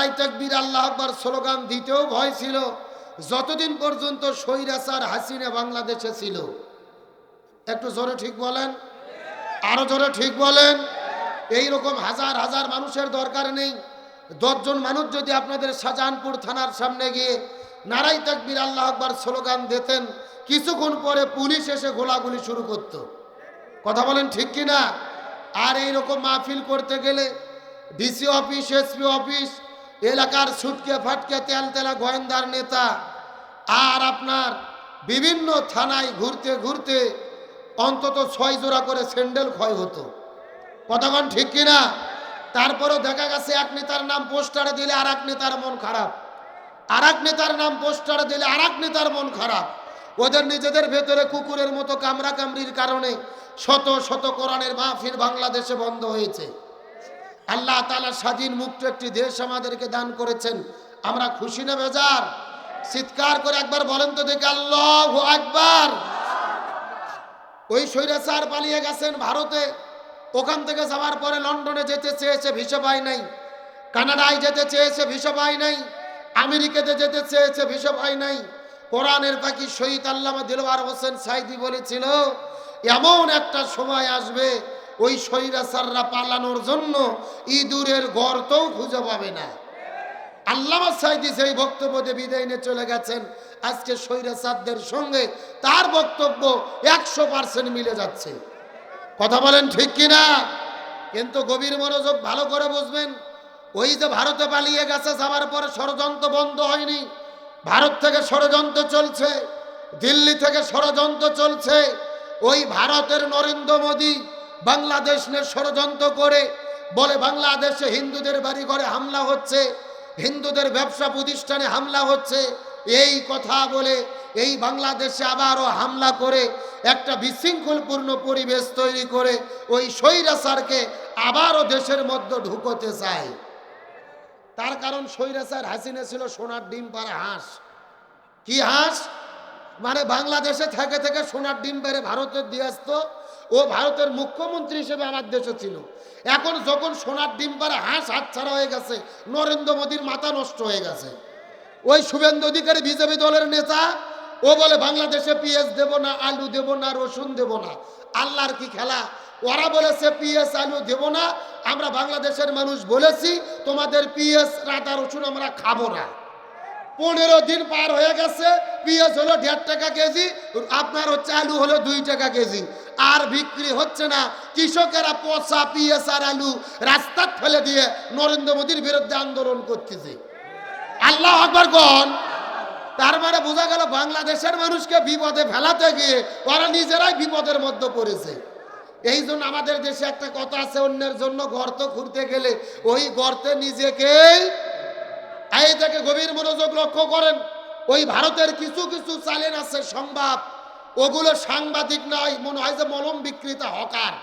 নারায়ে তাকবীর আল্লাহু আকবার স্লোগান দিতেও ভয় ছিল যতদিন পর্যন্ত স্বৈরাচার হাসিনা বাংলাদেশে ছিল। একটু জোরে ঠিক বলেন, আরো জোরে ঠিক বলেন। এই রকম হাজার হাজার মানুষের দরকার নেই। 10 জন মানুষ যদি আপনাদের শাহজাহানপুর থানার সামনে গিয়ে নারায়ে তাকবীর আল্লাহু আকবার স্লোগান দিতেন, কিছুক্ষণ পরে পুলিশ এসে গোলাগুলি শুরু করত। কথা বলেন ঠিক কি না? আর এই রকম মাহফিল করতে গেলে ডিসি অফিস, এসপি অফিস, এলাকার ছুটকে ফাটকে তেলতেলা গোয়েন্দার নেতা আর আপনার বিভিন্ন থানায় ঘুরতে ঘুরতে অন্তত 6 জোড়া করে স্যান্ডেল ক্ষয় হতো। কথাগণ ঠিক কিনা? তারপরেও দেখা গেছে এক নেতার নাম পোস্টারে দিলে আর এক নেতার মন খারাপ, আর এক নেতার নাম পোস্টারে দিলে আর এক নেতার মন খারাপ। ওদের নিজেদের ভেতরে কুকুরের মতো কামড়া কামড়ির কারণে শত শত কোরআনের মাহফিল বাংলাদেশে বন্ধ হয়েছে। আল্লাহ তাআলা স্বাধীন মুক্ত একটি দেশ আমাদেরকে দান করেছেন, আমরা খুশি না বেজার? চিৎকার করে একবার বলেন তো দেখি আল্লাহু আকবার। ওই স্বৈরাচার পালিয়ে গেছেন ভারতে, ওখান থেকে যাওয়ার পরে লন্ডনে যেতে চেয়েছে, ভিসা পায় নাই। কানাডায় যেতে চেয়েছে, ভিসা পায় নাই। আমেরিকাতে যেতে চেয়েছে, ভিসা পায় নাই। কোরআনের পাখি শহীদ আল্লামা দিলওয়ার হোসেন সাইদি বলেছিল, এমন একটা সময় আসবে ওই স্বৈরাচাররা পালানোর জন্য ইঁদুরের গর্তও খুঁজে পাবে না। আল্লামা সাইদি সেই বক্তব্য দিয়ে বিদায় নিয়ে চলে গেছেন। আজকে স্বৈরাচারদের সঙ্গে তার বক্তব্য 100% মিলে যাচ্ছে। কথা বলেন ঠিক কিনা? কিন্তু গভীর মনোযোগ ভালো করে বুঝবেন, ওই যে ভারতে পালিয়ে গেছে, যাওয়ার পরে ষড়যন্ত্র বন্ধ হয়নি। ভারত থেকে ষড়যন্ত্র চলছে, দিল্লি থেকে ষড়যন্ত্র চলছে। ওই ভারতের নরেন্দ্র মোদী বাংলাদেশ নিয়ে ষড়যন্ত্র করে বলে বাংলাদেশে হিন্দুদের বাড়ি ঘরে হামলা হচ্ছে, হিন্দুদের ব্যবসা প্রতিষ্ঠানে হামলা হচ্ছে। এই কথা বলে এই বাংলাদেশে আবারও হামলা করে একটা বিশৃঙ্খলপূর্ণ পরিবেশ তৈরি করে ওই স্বৈরাচারকে আবারও দেশের মধ্যে ঢুকতে চায়। তার কারণ স্বৈরাচার হাসিনা ছিল সোনার ডিম পাড়া হাঁস। কি হাঁস? মানে বাংলাদেশে থেকে থেকে সোনার ডিম পেড়ে ভারতের দিয়ে আসতো। ও ভারতের মুখ্যমন্ত্রী হিসেবে আমার দেশে ছিল। এখন যখন সোনার ডিম পাড়া হাঁস হাতছাড়া হয়ে গেছে, নরেন্দ্র মোদীর মাথা নষ্ট হয়ে গেছে। ওই শুভেন্দু অধিকারী বিজেপি দলের নেতা, ও বলে বাংলাদেশে পেঁয়াজ দেব না, আলু দেব না, রসুন দেব না। আল্লাহর কি খেলা! ওরা বলেছে পেঁয়াজ আলু দেব না, আমরা বাংলাদেশের মানুষ বলেছি তোমাদের পেঁয়াজ আদা রসুন আমরা খাবো না। 15 দিন পার হয়ে গেছে, পেঁয়াজ হলো 1.5 টাকা কেজি, আপনার হচ্ছে আলু হলো 2 টাকা কেজি, আর বিক্রি হচ্ছে না। কৃষকেরা পচা পেঁয়াজ আর আলু রাস্তায় ফেলে দিয়ে নরেন্দ্র মোদীর বিরুদ্ধে আন্দোলন করতেছে। আল্লাহু আকবার কোন! তার মানে বোঝা গেল বাংলাদেশের মানুষকে বিপদে ফেলাতে গিয়ে ওরা নিজেরাই বিপদের মধ্যে পড়েছে। এই জন্য আমাদের দেশে একটা কথা আছে, অন্যের জন্য গর্ত খুঁড়তে গেলে ওই গর্তে নিজেকেই। এই থেকে গভীর মনোযোগ লক্ষ্য করেন, ওই ভারতের কিছু কিছু চ্যানেল আছে সংবাদ, ওগুলো সাংবাদিক নয়, মনে হয় যে মলম বিক্রেতা, হকার।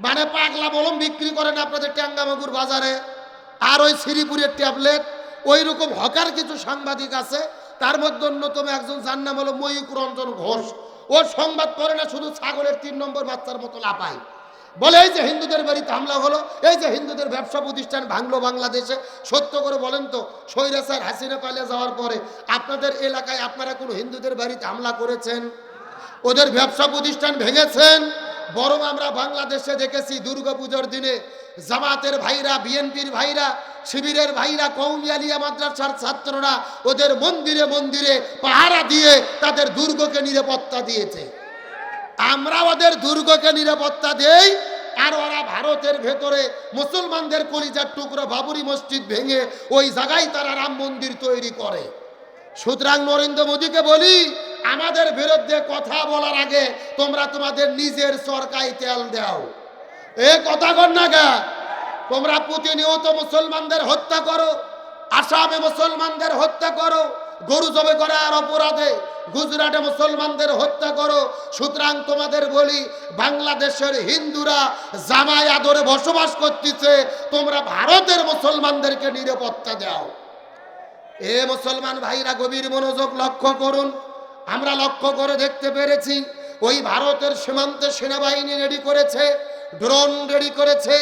মানে পাগলা মলম বিক্রি করেন আপনাদের ট্যাঙ্গামাগুর বাজারে, আর ওই শ্রীপুরের ট্যাবলেট। ওই রকম হকার কিছু সাংবাদিক আছে, তার মধ্যে অন্যতম একজন যার নাম হলো ময়ূক রঞ্জন ঘোষ। ও সংবাদ পড়ে না, শুধু ছাগলের 3 নম্বর বাচ্চার মতো লাপায়। বলে এই যে হিন্দুদের বাড়িতে হামলা হলো, এই যে হিন্দুদের ব্যবসা প্রতিষ্ঠান ভাঙলো বাংলাদেশে। সত্য করে বলেন তো, স্বৈরাচার হাসিনা পালিয়ে যাওয়ার পরে আপনাদের এলাকায় আপনারা কোনো হিন্দুদের বাড়িতে হামলা করেছেন? ওদের ব্যবসা প্রতিষ্ঠান ভেঙেছেন? বরং আমরা বাংলাদেশে দেখেছি দুর্গাপূজার দিনে জামাতের ভাইরা, বিএনপির ভাইরা, শিবিরের ভাইরা, কওমি আলিয়া মাদ্রাসার ছাত্ররা ওদের মন্দিরে মন্দিরে পাহারা দিয়ে তাদের দুর্গকে নিরাপত্তা দিয়েছে। আমরা ওদের দুর্গকে নিরাপত্তা দেই, আর ওরা ভারতের ভেতরে মুসলমানদের কলিজার টুকরো বাবরি মসজিদ ভেঙে ওই জায়গায় তারা রাম মন্দির তৈরি করে। সুতরাং নরেন্দ্র মোদীকে বলি, আমাদের বিরুদ্ধে কথা বলার আগে তোমরা তোমাদের নিজের চরকায় তেল দাও। এ কথা কর না গা? তোমরা প্রতিনিয়ত মুসলমানদের হত্যা করো, আসামে মুসলমানদের হত্যা করো, গরু জবে করার অপরাধে গুজরাটে মুসলমানদের হত্যা করো। সুতরাং তোমাদের বলি, বাংলাদেশের হিন্দুরা জামাই আদরে বসবাস করতেছে, তোমরা ভারতের মুসলমানদেরকে নিরাপত্তা দাও। এ মুসলমান ভাইরা গভীর মনোযোগ লক্ষ্য করুন। আমরা লক্ষ্য করে দেখতে পেরেছি, ওই ভারতের সীমান্তে সেনাবাহিনী রেডি করেছে, ড্রোন রেডি করেছে,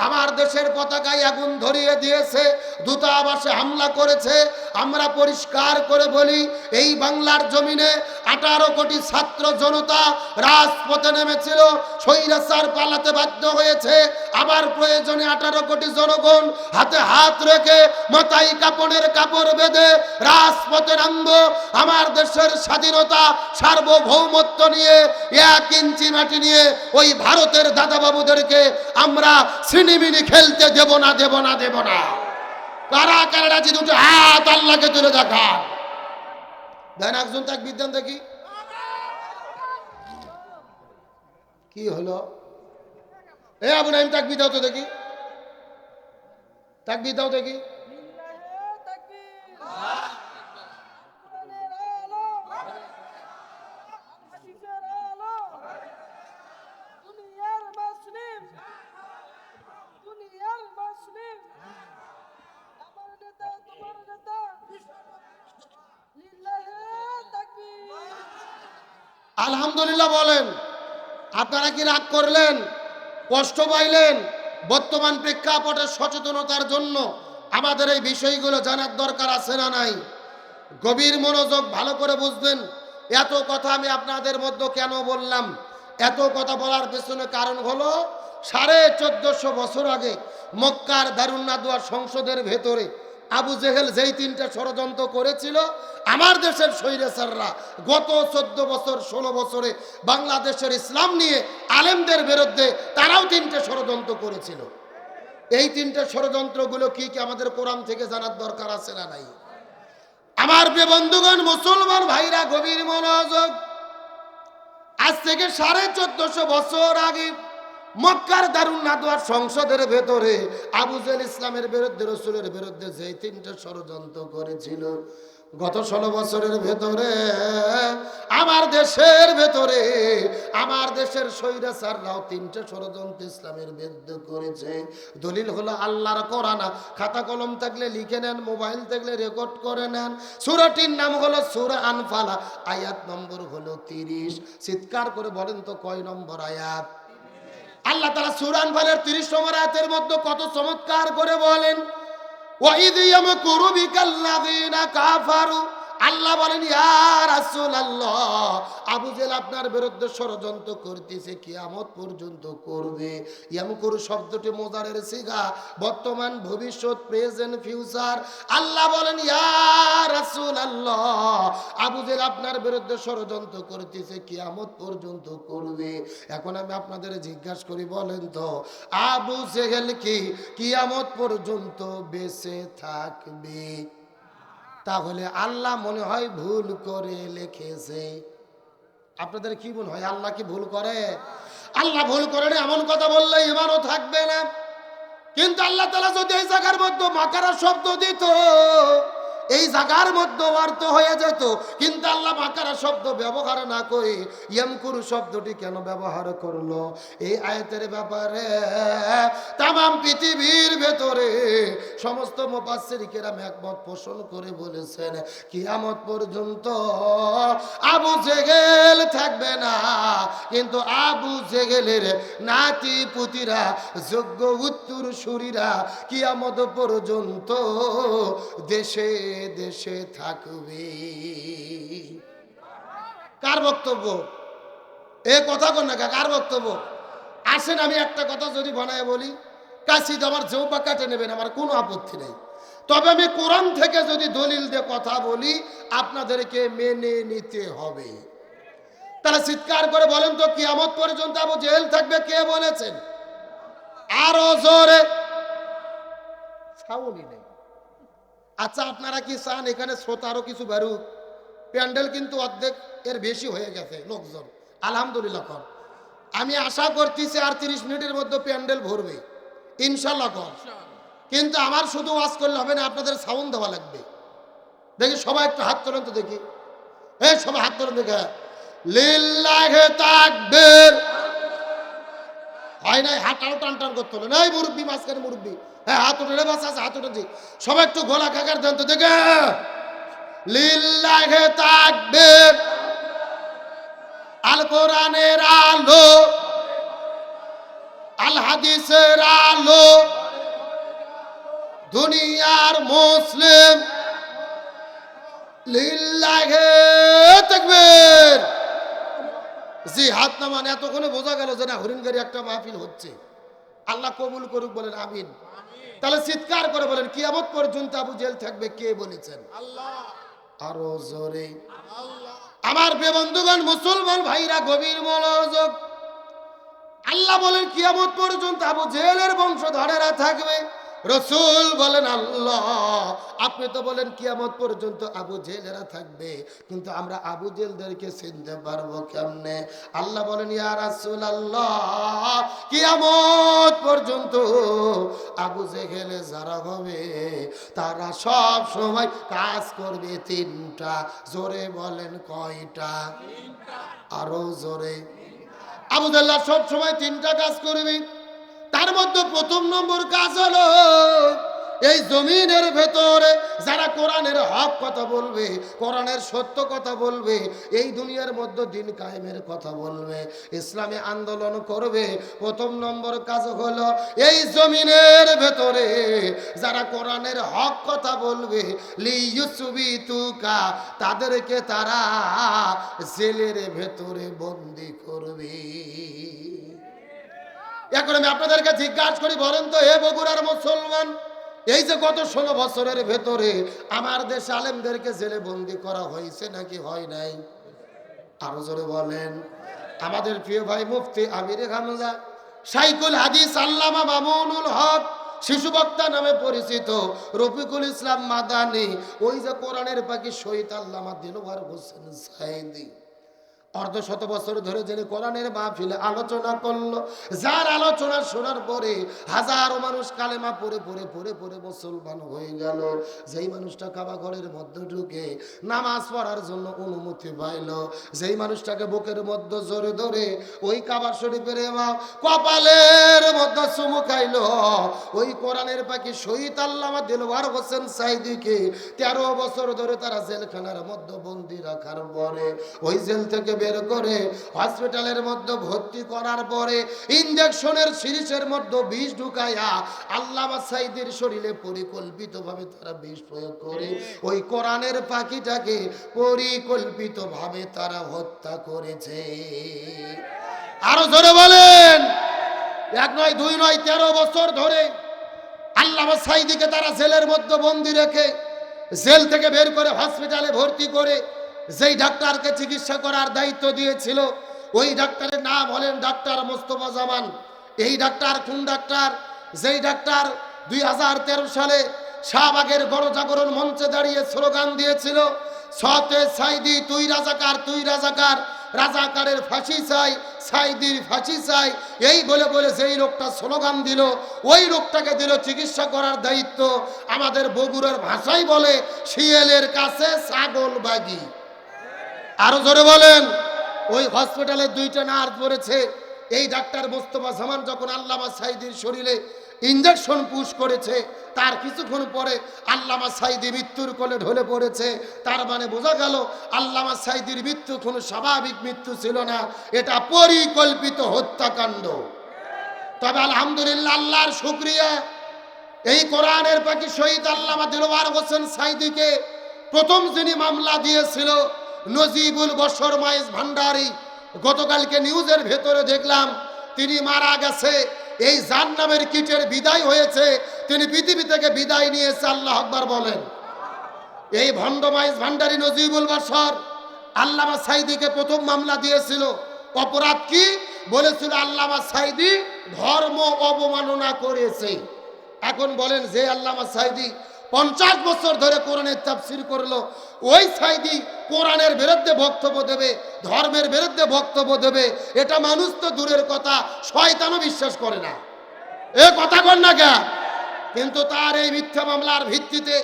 আমার দেশের পতাকায় আগুন ধরিয়ে দিয়েছে, দূতাবাসে হামলা করেছে। আমরা পরিষ্কার করে বলি, এই বাংলার জমিনে 18 কোটি ছাত্র জনতা রাজপথে নেমেছিল, স্বৈরাচার পালাতে বাধ্য হয়েছে। আবার প্রয়োজনে 18 কোটি জনগণ হাতে হাত রেখে মাথায় কাপড়ের কাপড় বেঁধে রাজপথে নামবো। আমার দেশের স্বাধীনতা সার্বভৌমত্ব নিয়ে 1 ইঞ্চি মাটি নিয়ে ওই ভারতের দাদাবাবুদেরকে আমরা সিনিমিনি খেলতে দেব না, দেব না, দেব না। কারা কারা রাজি? দুটো হাত আল্লাহকে তুলে দেখা। দেন একজন তাকবীর দেন দেখি। কি হলো? এ আবু নাইম তাকবীর দাও তো দেখি, তাকবীর দাও দেখি। আলহামদুলিল্লাহ বলেন। আপনারা কি রাগ করলেন, কষ্ট পাইলেন? বর্তমান প্রেক্ষাপটের সচেতনতার জন্য আমাদের এই বিষয়গুলো জানার দরকার আছে না নাই? গভীর মনোযোগ, ভালো করে বুঝবেন। এত কথা আমি আপনাদের মধ্যে কেন বললাম? এত কথা বলার পেছনে কারণ হলো 1450 বছর আগে মক্কার দারুন নাদওয়া সংসদের ভেতরে আবু জেহেল যেই 3টা ষড়যন্ত্র করেছিল, আমার দেশের স্বৈরাচাররা গত 14 বছর 16 বছরে বাংলাদেশের ইসলাম নিয়ে আলেমদের বিরুদ্ধে তারাও 3টে ষড়যন্ত্র করেছিল। এই 3টে ষড়যন্ত্রগুলো কি কি আমাদের কোরআন থেকে জানার দরকার আছে না নাই? আমার প্রিয় বন্ধুগণ, মুসলমান ভাইরা, গভীর মনোযোগ। আজ থেকে 1450 বছর আগে মক্কার দারুন নাদওয়ার সংসদের ভেতরে আবু জেহেল ইসলামের বিরুদ্ধে, রাসূলের বিরুদ্ধে যে 3টে ষড়যন্ত্র করেছিল, গত 16 বছরের ভেতরে আমার দেশের ভেতরে আমার দেশের স্বৈরাচাররাও 3টে ষড়যন্ত্র ইসলামের বিরুদ্ধে করেছে। দলিল হলো আল্লাহর কোরআন। খাতা কলম থাকলে লিখে নেন, মোবাইল থাকলে রেকর্ড করে নেন। সূরাটির নাম হলো সূরা আনফাল, আয়াত নম্বর হলো 30। চিৎকার করে বলেন তো কয় নম্বর আয়াত? আল্লাহ তাআলা সূরা আনফালের 30 নম্বর আয়াতের মধ্যে কত চমৎকার করে বলেন, ওয়াইদ ইয়ামকুরু বিকাল্লাযিনা কাফারু। আল্লাহ বলেন, ইয়া রাসূলুল্লাহ, আবু জেহেল আপনার বিরুদ্ধে ষড়যন্ত্র করতেছে, কিয়ামত পর্যন্ত করবে। ইয়ামকুরু শব্দটি মুজারের সিগা, বর্তমান, ভবিষ্যৎ, প্রেজেন্ট, ফিউচার। আল্লাহ বলেন, ইয়া রাসূলুল্লাহ, আবু জেহেল আপনার বিরুদ্ধে ষড়যন্ত্র করতেছে, কিয়ামত পর্যন্ত করবে। এখন আমি আপনাদের জিজ্ঞাসা করি, বলেন তো আবু জেহেল কি কিয়ামত পর্যন্ত বেঁচে থাকবে? তাহলে আল্লাহ মনে হয় ভুল করে লিখেছে। আপনাদের কি মনে হয়, আল্লাহ কি ভুল করে? আল্লাহ ভুল করে না এমন কথা বললে ঈমানও থাকবে না। কিন্তু আল্লাহ তাআলা যদি এই জায়গার মধ্যে মাকারা শব্দ দিত, এই জায়গার মধ্যে অর্থ হয়ে যেত। কিন্তু আল্লাহ মাকারা শব্দ ব্যবহার না করে ইয়ামকুরু শব্দটি কেন ব্যবহার করলো? এই আয়াতের ব্যাপারে তামাম পৃথিবীর ভেতরে সমস্ত মুফাসসির কেরাম একমত পোষণ করে বলেছেন, কিয়ামত পর্যন্ত আবু জেহেল থাকবে না। কিন্তু আবু জেহেলের নাতি পুতিরা, যোগ্য উত্তরসূরিরা কিয়ামত পর্যন্ত দেশে দেশে থাকবে। কার বক্তব্য? এ কথা কোন না, কার বক্তব্য? আসেন আমি একটা কথা যদি বানায় বলি, কাশি তো আমার জৌপা কাটে নেবেন, আমার কোনো আপত্তি নেই। তবে আমি কোরআন থেকে যদি দলিল দিয়ে কথা বলি, আপনাদেরকে মেনে নিতে হবে। তারা চিৎকার করে বলেন তো, কিয়ামত পর্যন্ত আবু জেহেল থাকবে, কে বলেছেন? আরো জোরে। সাউন্ডই নেই। আচ্ছা, আপনারা কি চান এখানে শ্রোতা আরো কিছু বাড়ুক? প্যান্ডেল কিন্তু অর্ধেক এর বেশি হয়ে গেছে লোকজন, আলহামদুলিল্লাহ। কর আমি আশা করতেছি আর 30 মিনিটের মধ্যে প্যান্ডেল ভরবে ইনশাল্লাহ। কর কিন্তু আমার শুধু ওয়াজ করলে হবে না, আপনাদের সাউন্ড দেওয়া লাগবে। দেখি সবাই একটু হাত তোলেন তো দেখি। এই সবাই হাত তোলেন দেখে। লিল্লাহি তাকবীর। হয় নাই, হাত আরো টান টান করতে হলো। নাই মুরব্বী, মাঝখানে মুরব্বী, হ্যাঁ হাত উঠে বাস আছে, হাত উঠেছি। সবাই একটু গলা কাকার দেন তো দেখে। লিল্লাহি তাকবীর। আল কোরআনের আলো, আল হাদিসের আলো, দুনিয়ার মুসলিম লিল্লাহে তাকবীর। জি, হাত নামান। এতক্ষণে বোঝা গেল যে না হরিণগাড়ি একটা মাহফিল হচ্ছে। আল্লাহ কবুল করুক, বলেন আমিন। তাহলে চিৎকার করে বলেন, কিয়ামত পর্যন্ত আবু জেল থাকবে, কে বলেছেন? আল্লাহ। আরো জোরে। আমার বন্ধুগণ, মুসলমান ভাইরা, গভীর মনোযোগ। আল্লাহ বলেন কিয়ামত পর্যন্ত আবু জেলের বংশধরেরা থাকবে। রসুল বলেন আল্লাহ, আপনি তো বলেন কিয়ামত পর্যন্ত আবু জেলেরা থাকবে, কিন্তু আমরা আবু জেলদেরকে চিনতে পারবো কেমনে? আল্লাহ বলেন ইয়া রাসূলুল্লাহ, কিয়ামত পর্যন্ত আবু জেহেলে যারা হবে তারা সব সময় কাজ করবে তিনটা। জোরে বলেন কয়টা? আরো জোরে। আবু জেহেল সব সময় তিনটা কাজ করবে। তার মধ্যে প্রথম নম্বর কাজ হলো, এই জমিনের ভেতরে যারা কোরআনের হক কথা বলবে, কোরআনের সত্য কথা বলবে, এই দুনিয়ার মধ্যে দিন কায়েমের কথা বলবে, ইসলামী আন্দোলন করবে, প্রথম নম্বর কাজ হলো এই জমিনের ভেতরে যারা কোরআনের হক কথা বলবে, লিইউসবিতুকা, তাদেরকে তারা জেলের ভেতরে বন্দী করবে। এখন আমি আপনাদেরকে জিজ্ঞাসা করি, বলেন তো হে বগুড়ার মুসলমান, এই যে গত 16 বছরের ভেতরে আমার দেশে আলেমদেরকে জেলে বন্দী করা হয়েছে নাকি হয় নাই? আরো জোরে বলেন। আমাদের প্রিয় ভাই মুফতি আমির হামজা, শাইখুল হাদিস আল্লামা মামুনুল হক, শিশু বক্তা নামে পরিচিত রফিকুল ইসলাম মাদানী, ওই যে কোরআনের পাখি শহীদ আল্লামা দিলওয়ার হোসেন সাইদি, অর্ধশত বছর ধরে যিনি কোরআনের মাহফিলে আলোচনা করলো, যার আলোচনা শোনার পরে হাজারো মানুষ কালেমা পড়ে পড়ে পড়ে পড়ে মুসলমান হয়ে গেল। যেই মানুষটা কাবা ঘরের মধ্যে ঢুকে নামাজ পড়ার জন্য অনুমতি পাইল, যেই মানুষটাকে বুকের মধ্যে জোরে ধরে ওই কাবা শরীফের কপালের মধ্যে চুমু খাইল, ওই কোরআনের পাখি শহীদ আল্লামা দিলওয়ার হোসেন সাইদিকে 13 বছর ধরে তারা জেলখানার মধ্যে বন্দী রাখার পরে ওই জেল থেকে বের করে হসপিটালের মধ্যে ভর্তি করার পরে ইনজেকশনের সিরিজের মধ্যে বিষ ঢুকাইয়া আল্লামা সাইদির শরীরে পরিকল্পিতভাবে তারা বিষ প্রয়োগ করে ওই কোরআনের পাখিটাকে পরিকল্পিতভাবে তারা হত্যা করেছে। আরো জোরে বলেন। 1 নয় 2 নয় 13 বছর ধরে আল্লামা সাইদিকে তারা জেলের মধ্যে বন্দী রেখে জেল থেকে বের করে হসপিটালে ভর্তি করে যেই ডাক্তারকে চিকিৎসা করার দায়িত্ব দিয়েছিল, ওই ডাক্তারের নাম হলেন ডাক্তার মোস্তফা জামান। এই ডাক্তার কোন ডাক্তার? যেই ডাক্তার 2013 সালে শাহবাগের গণজাগরণ মঞ্চে দাঁড়িয়ে স্লোগান দিয়েছিল, সতে সাইদি তুই রাজাকার, তুই রাজাকার, রাজাকারের ফাঁসি চাই, সাইদির ফাঁসি চাই, এই বলে বলে যেই লোকটা স্লোগান দিল, ওই লোকটাকে দিল চিকিৎসা করার দায়িত্ব। আমাদের বগুড়ার ভাষায় বলে শিয়ালের কাছে ছাগল বাগি। আরো জোরে বলেন। ওই হসপিটালে 2টা নার্স পড়েছে। এই ডাক্তার মোস্তফা জামান যখন আল্লামা সাইদির শরীরে ইনজেকশন পুশ করেছে, তার কিছুক্ষণ পরে আল্লামা সাইদি মৃত্যুর কোলে ঢলে পড়েছে। তার মানে বোঝা গেল আল্লামা সাইদির মৃত্যু কোনো স্বাভাবিক মৃত্যু ছিল না, এটা পরিকল্পিত হত্যাকাণ্ড। তবে আলহামদুলিল্লাহ, আল্লাহর শুকরিয়া, এই কোরআনের পাখি শহীদ আল্লামা দিলওয়ার হোসেন সাইদিকে প্রথম যিনি মামলা দিয়েছিল নজিবুল বশর মাইজ ভান্ডারী, গতকালকে নিউজের ভেতরে দেখলাম তিনি মারা গেছে। এই জাহান্নামের কিটের বিদায় হয়েছে, তিনি পৃথিবী থেকে বিদায় নিয়েছে। আল্লাহু আকবার বলেন। এই ভণ্ড মাইজ ভান্ডারী নজিবুল বশর আল্লামা সাইদিকে প্রথম মামলা দিয়েছিল। অপরাধ কি? বলেছিল আল্লামা সাইদি ধর্ম অবমাননা করেছে। এখন বলেন, যে আল্লামা সাইদি 50 বছর ধরে কোরআনের তাফসীর করলো, ওই সাইদি কোরআনের বিরুদ্ধে বক্তব্য দেবে, ধর্মের বিরুদ্ধে বক্তব্য দেবে, এটা মানুষ তো দূরের কথা, শয়তানও বিশ্বাস করে না। এ কথা বল না কেন? কিন্তু তার এই মিথ্যা মামলার ভিত্তিতে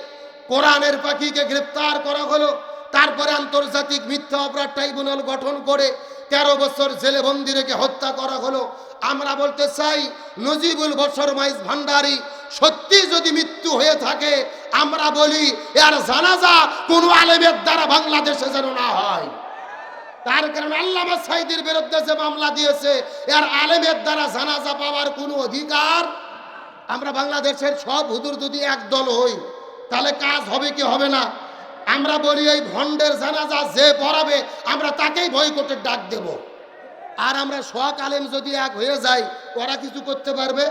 কোরআনের পাখিকে গ্রেফতার করা হলো। তারপরে আন্তর্জাতিক মিথ্যা অপরাধ ট্রাইব্যুনাল গঠন করে 13 বছর জেলে বন্দি রেখে হত্যা করা হলো। আমরা বলতে চাই, নজিবুল বশর মাইজ ভান্ডারী সত্যি যদি মৃত্যু হয়ে থাকে, আমরা বলি এর জানাজা কোন আলেমের দ্বারা বাংলাদেশে যেন না হয়। তার কারণে আল্লামা সাঈদীর বিরুদ্ধে যে মামলা দিয়েছে এর আলেমের দ্বারা জানাজা পাওয়ার কোনো অধিকার। আমরা বাংলাদেশের সব হুজুর যদি একদল হই তাহলে কাজ হবে কি হবে না? আমরা বলি এই ভণ্ডের জানাজা যে পড়াবে আমরা তাকেই বয়কটের ডাক দেব। আর আমরা সব আলেম যদি এক হয়ে যাই ওরা কিছু করতে পারবে?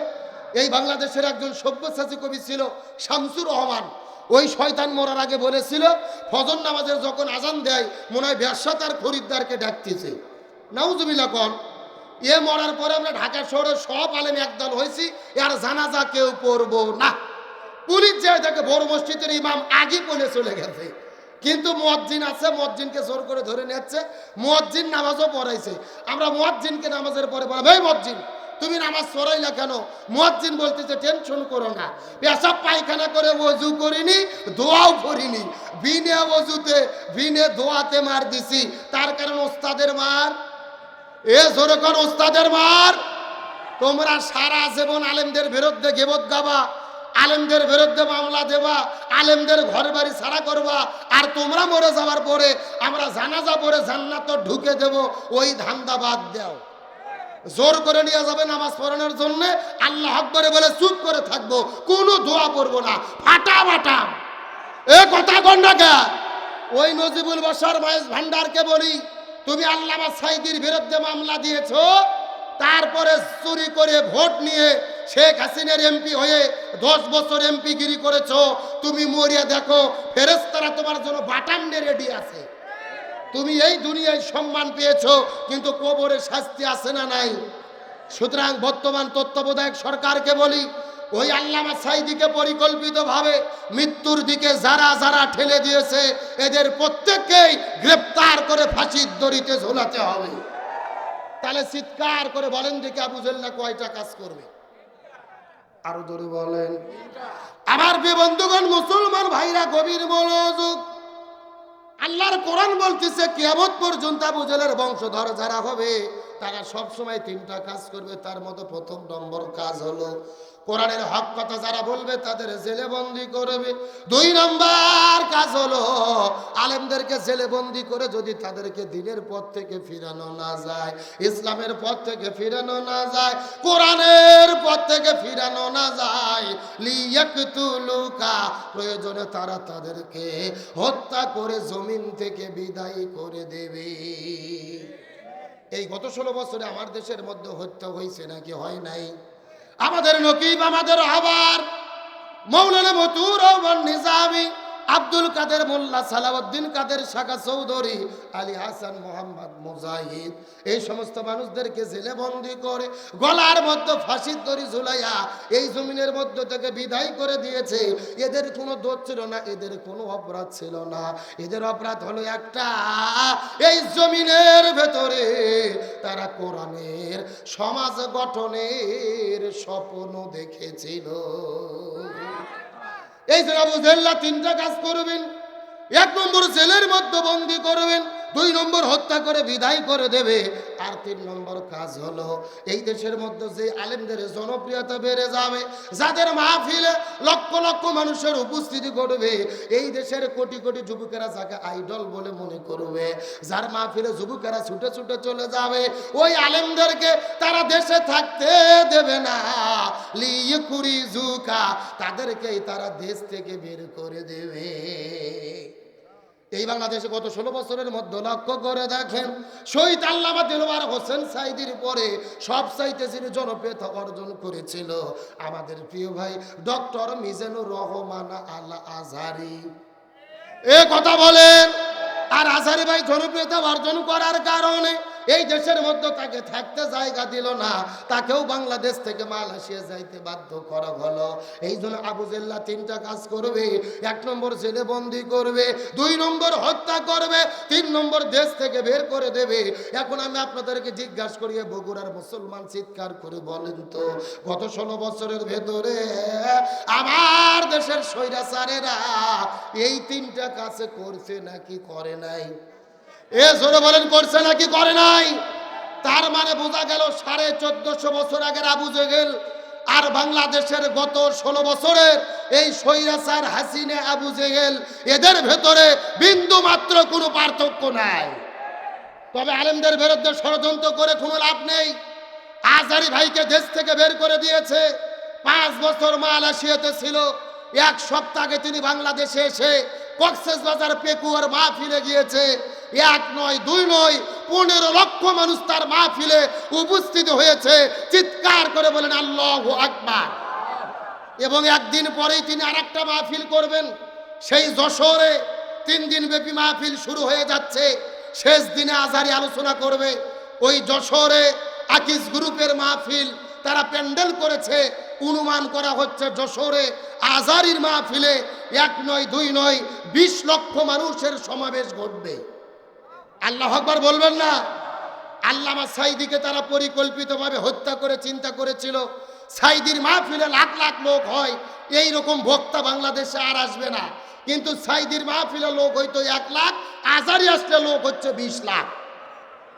এই বাংলাদেশের একজন সব্যসাচী কবি ছিল শামসুর রহমান, ওই শয়তান মরার আগে বলেছিল ফজর নামাজের যখন আজান দেয় মনে হয় ব্যবসা তার খরিদ্দারকে ডাকতেছে। নাউজুবিল্লাহ কোন এ মরার পরে আমরা ঢাকা শহরের সব আলেম একদল হয়েছি, আর জানাজা কেউ পড়বো না। পুলিশ যায় তাকে বড় মসজিদের ইমাম আগে পড়ে চলে গেছে, কিন্তু মুয়াজ্জিন আছে, মুয়াজ্জিনকে জোর করে ধরে নিচ্ছে, মুয়াজ্জিন নামাজও পড়াইছে। আমরা মুয়াজ্জিনকে নামাজের পরে বললাম, এই মুয়াজ্জিন তুমি নামাজ পড়াইলা কেন? মুয়াজ্জিন বলতেছে টেনশন করো না, পেশাব পায়খানা করে ওযু করিনি, দোয়াও করিনি, বিনে ওযুতে বিনে দোয়াতে মার দিছি, তার কারণ ওস্তাদের মার। এ জোরে কোন ওস্তাদের মার। তোমরা সারা জীবন আলেমদের বিরুদ্ধে গিবত গাবা, আলেমদের বিরুদ্ধে মামলা দেবা, আলেমদের ঘর বাড়ি ছাড়া করবা, আর তোমরা মরে যাওয়ার পরে আমরা জানাজা পড়ে জান্নাত ঢুকে দেব, ওই ধান্দা বাদ দাও। জোর করে নিয়ে যাবে নামাজ পড়ানোর জন্য, আল্লাহ আকবরে বলে চুপ করে থাকবো, কোনো দোয়া পড়বো না, ফাটা ফাটা। এ কথা কন্যাকা ওই নজিবুল বাশার মাইজ ভান্ডারকে বলি, তুমি আল্লামা সাঈদীর বিরুদ্ধে মামলা দিয়েছো, তারপরে চুরি করে ভোট নিয়ে শেখ হাসিনার এমপি হয়ে 10 বছর এমপি গিরি করেছো। তুমি মরিয়া দেখো ফেরেশতারা তোমার জন্য বাটাম নিয়ে রেডি আছে। তুমি এই দুনিয়ায় সম্মান পেয়েছো, কিন্তু কবরে শাস্তি আছে না নাই? সুতরাং বর্তমান তত্ত্বাবধায়ক সরকারকে বলি, ওই আল্লামা সাঈদীকে পরিকল্পিতভাবে মৃত্যুর দিকে যারা যারা ঠেলে দিয়েছে এদের প্রত্যেককেই গ্রেফতার করে ফাঁসির দড়িতে ঝোলাতে হবে। তাহলে চিৎকার করে বলেন দেখি আবু জেল্লা কয়টা কাজ করবে? আরো জোরে বলেন। আমার প্রিয় বন্ধুগণ, মুসলমান ভাইরা গভীর মনোযোগ। আল্লাহর কোরআন বলতেছে কিয়ামত পর্যন্ত আবু জেলের বংশধর যারা হবে তারা সব সময় 3টা কাজ করবে। তার মধ্যে প্রথম নম্বর কাজ হলো কোরআনের হক কথা যারা বলবে তাদের জেলে বন্দি করবে। 2 নম্বর কাজ হলো আলেমদেরকে জেলে বন্দি করে যদি তাদেরকে দ্বীনের পথ থেকে ফিরানো না যায়, ইসলামের পথ থেকে ফিরানো না যায়, কোরআনের পথ থেকে ফিরানো না যায়, লিয়াকতুলুকা প্রয়োজনে তারা তাদেরকে হত্যা করে জমিন থেকে বিদায় করে দেবে। এই গত 16 বছরে আমার দেশের মধ্যে হত্যা হয়েছে নাকি হয় নাই? আমাদের নকিব, আমাদের আবার মৌলানা মতুর রহমান নিজামী, আব্দুল কাদের মোল্লা, সালাউদ্দিন কাদের শাখা চৌধুরী, আলী হাসান, মোহাম্মদ মুজাহিদ, এই সমস্ত মানুষদেরকে জেলে বন্দি করে গলার মধ্যে ফাঁসির দড়ি ঝুলাইয়া এই জমিনের মধ্য থেকে বিদায় করে দিয়েছে। এদের কোনো দোষ ছিল না, এদের কোনো অপরাধ ছিল না। এদের অপরাধ হলো একটা, এই জমিনের ভেতরে তারা কোরআনের সমাজ গঠনের স্বপ্ন দেখেছিল। এই যে আবু জেল্লা 3টা কাজ করবেন। 1 নম্বর জেলের মধ্যে বন্দি করবেন, 2 নম্বর হত্যা করে বিদায় করে দেবে, আর 3 নম্বর কাজ হলো এই দেশের মধ্যে যে আলেমদের জনপ্রিয়তা বেড়ে যাবে, যাদের মাহফিলে লক্ষ লক্ষ মানুষের উপস্থিতি ঘটবে, এই দেশের কোটি কোটি যুবকেরা যাকে আইডল বলে মনে করবে, যার মাহফিলে যুবকেরা ছুটে ছুটে চলে যাবে, ওই আলেমদেরকে তারা দেশে থাকতে দেবে না। লিইখুরিজুকা তাদেরকেই তারা দেশ থেকে বের করে দেবে। এই বাংলাদেশে গত 16 বছরের মধ্যে লক্ষ্য করে দেখেন, শহীদ আল্লামা দিলওয়ার হোসেন সাঈদীর পরে সবচাইতে যিনি জনপ্রিয়তা অর্জন করেছিল আমাদের প্রিয় ভাই ডক্টর মিজানুর রহমান আল আজহারী। এ কথা বলেন। আর আজহারী ভাই জনপ্রিয়তা অর্জন করার কারণে এই দেশের মধ্যে তাকে থাকতে জায়গা দিল না, তাকেও বাংলাদেশ থেকে মালয়েশিয়া যাইতে বাধ্য করা হলো। এই জন্য আবু জেল্লা 3টা কাজ করবে। 1 নম্বর জেলে বন্দি করবে, 2 নম্বর হত্যা করবে, 3 নম্বর দেশ থেকে বের করে দেবে। এখন আমি আপনাদেরকে জিজ্ঞাসা করি, বগুড়ার মুসলমান চিৎকার করে বলেন তো, গত 16 বছরের ভেতরে আমার দেশের স্বৈরাচারেরা এই 3টা কাজ করছে নাকি করে নাই? এ জোরে বলেন, করছে নাকি করে নাই? তার মানে বোঝা গেল 1450 বছর আগের আবু জেহেল আর বাংলাদেশের গত 16 বছরের এই স্বৈরাচার হাসিনা আবু জেহেল, এদের ভেতরে বিন্দু মাত্র কোনো পার্থক্য নাই। তবে আলেমদের বিরুদ্ধে ষড়যন্ত্র করে কোনো লাভ নেই। আজহারী ভাইকে দেশ থেকে বের করে দিয়েছে। 5 বছর মালয়েশিয়াতে ছিল। 1 সপ্তাহ আগে তিনি বাংলাদেশে এসে কক্সবাজার পেকুয়ার মাহফিলে গিয়েছে। 1 নয় 2 নয় 15 লক্ষ মানুষ তার মাহফিলে উপস্থিত হয়েছে। চিৎকার করে বলেন আল্লাহু আকবার। এবং একদিন পরেই তিনি আরেকটা মাহফিল করবেন সেই যশোরে। 3 দিন ব্যাপী মাহফিল শুরু হয়ে যাচ্ছে। শেষ দিনে আজহারী আলোচনা করবে। ওই যশোরে আকিজ গ্রুপের মাহফিল তারা প্যান্ডেল করেছে। অনুমান করা হচ্ছে যশোরে আজহারীর মাহফিলে 1 নয় 2 নয় 20 লক্ষ মানুষের সমাবেশ ঘটবে। আল্লাহু আকবার বলবেন না? আল্লামা সাঈদীকে তারা পরিকল্পিতভাবে হত্যা করে চিন্তা করেছিল সাঈদীর মাহফিলে লাখ লাখ লোক হয়, এই রকম বক্তা বাংলাদেশে আর আসবে না। কিন্তু সাঈদীর মাহফিলে লোক হয়তো 1 লাখ, আজহারী আসলে লোক হচ্ছে 20 লাখ।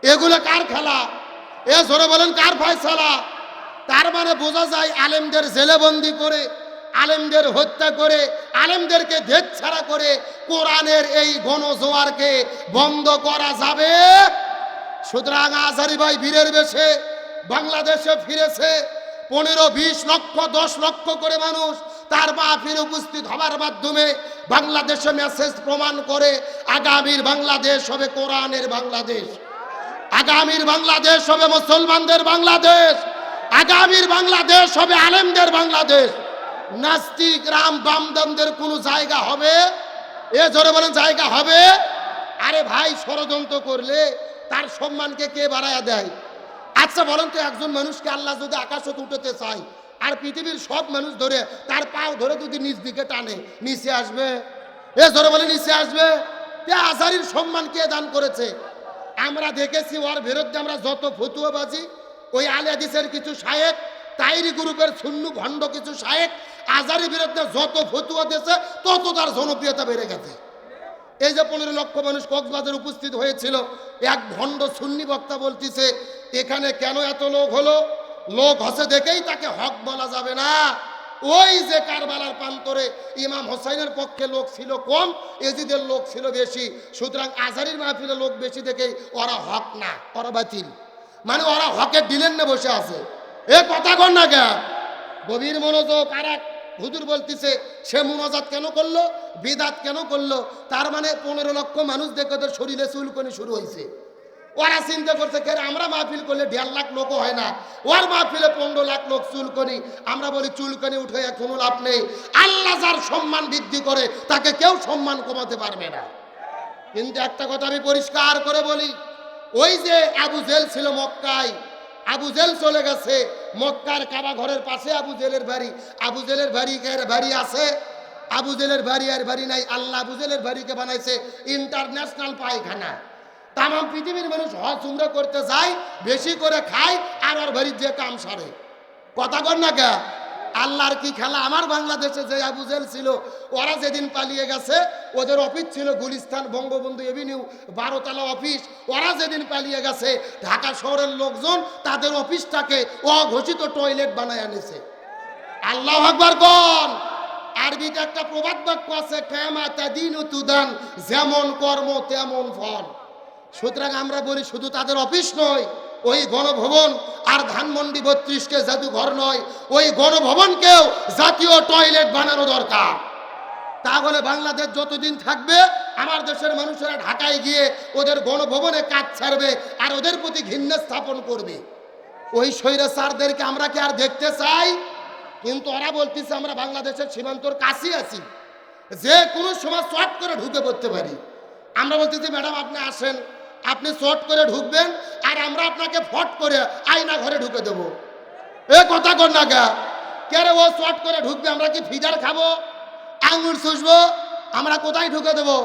এগুলো কার খেলা? এ জোরে বলেন কার ফয়সালা? তার মানে বোঝা যায় আলেমদের জেলেবন্দি করে, আলেমদের হত্যা করে, আলেমদেরকে দেশ ছাড়া করে কোরআনের এই গণজোয়ারকে বন্ধ করা যাবে। সুতরাং আজহারী ভাই বীরের বেশে বাংলাদেশে ফিরেছে। 15-20 লক্ষ 10 লক্ষ করে মানুষ তার মাহফিল উপস্থিত হওয়ার মাধ্যমে বাংলাদেশে মেসেজ প্রমাণ করে আগামীর বাংলাদেশ হবে কোরআনের বাংলাদেশ, আগামীর বাংলাদেশ হবে মুসলমানদের বাংলাদেশ, আগামীর বাংলাদেশ হবে আলেমদের বাংলাদেশ। নাস্তিক রাম বামদামদের কোনো জায়গা হবে? এ জোরে বলেন জায়গা হবে? আরে ভাই, ষড়যন্ত্র করলে তার সম্মানকে কে বাড়ায়া দেয়? আচ্ছা বলেন তো, একজন মানুষকে আল্লাহ যদি আকাশে উঠাতে চায় আর পৃথিবীর সব মানুষ ধরে তার পাও ধরে যদি নিচ দিকে টানে, নিচে আসবে? এ জোরে বলে নিচে আসবে? আজহারীর সম্মান কে দান করেছে? আমরা দেখেছি ওর বিরুদ্ধে আমরা যত ফতুয়াবাজি, ওই আলে হাদিসের কিছু শায়েখ, তাইরি গ্রুপের শূন্য ভণ্ড কিছু শায়েখ আজহারীর বিরুদ্ধে যত ফতুয়া দিয়েছে তত তার জনপ্রিয়তা বেড়ে গেছে। এই যে 15 লক্ষ মানুষ কক্সবাজার উপস্থিত হয়েছিল, এক ভণ্ড সুন্নি বক্তা বলতেছে এখানে কেন এত লোক হলো? লোক হসে দেখেই তাকে হক বলা যাবে না। ওই যে কারবালার প্রান্তরে ইমাম হোসাইনের পক্ষে লোক ছিল কম, এজিদের লোক ছিল বেশি। সুতরাং আজহারীর মাহফিলে লোক বেশি দেখেই ওরা হক না, ওরা বাতিল। মানে ওরা হকের ডিলেন না বসে আছে। এ কথা কর না কে? গভীর মনোযোগ। আর এক হুজুর বলতেছে সে মুনাজাত কেন করলো, বিদাত কেন করলো? তার মানে 15 লক্ষ মানুষ দেখে ওদের শরীরে চুলকনি শুরু হয়েছে। ওরা চিন্তা করছে কে আমরা মাহফিল করলে 1.5 লাখ লোকও হয় না, ওর মাহফিলে 15 লাখ লোক চুলকনি। আমরা বলি চুলকনি উঠে কোনো লাভ নেই। আল্লাহ যার সম্মান বৃদ্ধি করে তাকে কেউ সম্মান কমাতে পারবে না। কিন্তু একটা কথা আমি পরিষ্কার করে বলি, ওই যে আবু জেল ছিল মক্কায়, আবু জেল চলে গেছে মক্কার কাবা ঘরের পাশে আবু জেলের বাড়ি। আবু জেলের বাড়ি আছে? আবু জেলের বাড়ি আর বাড়ি নাই। আল্লাহ আবু জেলের বাড়িকে বানাইছে ইন্টারন্যাশনাল পায়খানা। তাম পৃথিবীর মানুষ হজ উমরা করতে যায়, বেশি করে খায় আর ওর বাড়ির যে কাম সারে। কথা কর না কে? আল্লাহর কি খেলা! আমার বাংলাদেশে যে আবু জেল ছিল ওরা যেদিন পালিয়ে গেছে, ওদের অফিস ছিল গুলিস্তান বঙ্গবন্ধু এভিনিউ 12 তলা অফিস। ওরা যেদিন পালিয়ে গেছে ঢাকা শহরের লোকজন তাদের অফিসটাকে অঘোষিত টয়লেট বানায় আনেছে। আল্লাহু আকবার কোন! আরবিতে একটা প্রবাদ বাক্য আছে, কামা তাদিনু তুদান, যেমন কর্ম তেমন ফল। সুতরাং আমরা বলি শুধু তাদের অফিস নয়, ওই গণভবন আর ধানমন্ডি 32কে জাদুঘর নয়, ওই গণভবনকেও জাতীয় টয়লেট বানানো দরকার। তাহলে বাংলাদেশ যতদিন থাকবে আমার দেশের মানুষেরা ঢাকায় গিয়ে ওদের গণভবনে কাজ ছাড়বে আর ওদের প্রতি ঘৃণা স্থাপন করবে। ওই স্বৈরাচারদেরকে আমরা কি আর দেখতে চাই? কিন্তু ওরা বলতেছে আমরা বাংলাদেশের সীমান্তর কাছে আছি, যে কোনো সময় চট করে ঢুকে পড়তে পারি। আমরা বলতেছি ম্যাডাম আপনি আসেন, আপনি চট করে ঢুকবেন আর আমরা আপনাকে ফট করে আয়না ঘরে ঢুকে দেবো। এ কথা কর না কে? রে ও চট করে ঢুকবে, আমরা কি ফিডার খাবো, আঙুর চুষবো? আমরা কোথায় ঢুকে দেবো?